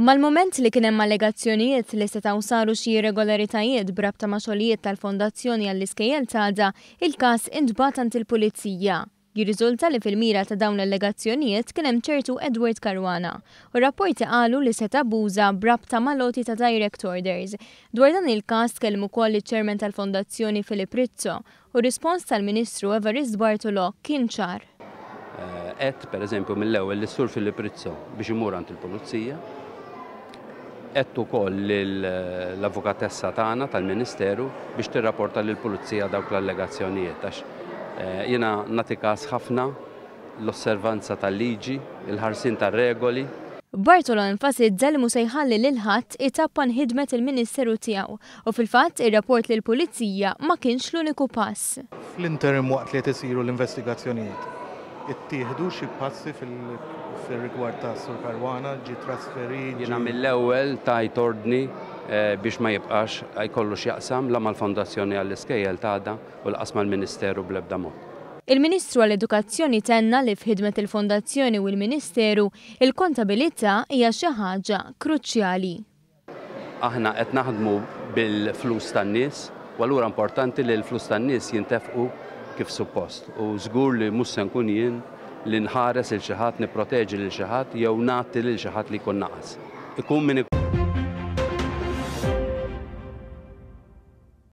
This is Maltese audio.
Mal-moment li kien hemm allegazzjonijiet li setgħu saru xi irregolaritajiet b'rabta ma' xogħlijiet tal-Fondazzjoni għall-Iskejjel Tagħda, il-każ intbagħat għand il-Pulizija. Jirriżulta li fil-mira ta' dawn l-allegazzjonijiet kien hemm ċertu Edward Caruana u rapporti qalu li se abbuża b'rabta ma' loti ta' direct orders. Dwar dan il-każ tkellmu wkoll iċ-Chairman tal-Fondazzjoni Filip Rizzo u rispons tal-Ministru Evarist Bartolo kien ċar. Qed pereżempju mill-ewwel l-Sur Filip Rizzo biex imur għand il-Pulizija, qed ukoll l-avukatessa tagħna tal-Ministeru biex tirrapporta lill-Pulizija dawk l-allegazzjonijiet għax jiena nagħti każ ħafna l-osservanza tal-liġi, il-ħarsien tar-regoli. Bartolo enfasizza li mhux se jħalli lil ħadd itappan ħidmet il-Ministeru tiegħu u fil-fatt ir-rapport lill-Pulizija ma kienx l-uniku pass. Fl-interim waqt li qed isiru l-investigazzjonijiet, ittieħdu xi passi fil-rigward ta' Sur Caruana ġie trasferit. Jiena mill-ewwel tajt ordni biex ma jibqax jkollu x'jaqsam la mal-Fondazzjoni għall-Iskejjel Tagħda u l-qas mal-Ministeru bl-ebda mod. Il-Ministru għall-Edukazzjoni tenna li f'ħidmet il-Fondazzjoni u l-Ministeru il-kontabilità hija xi ħaġa kruċjali. Aħna qed naħdmu bil-flus tan-nies u allura importanti li l-flus tan-nies jintefqu kif suppost u żgur li mhux se nkun jien li nħares il xi ħadd, nipproteġi lil xi ħadd jew nagħti lil xi ħadd li jkun naqas. Ikun min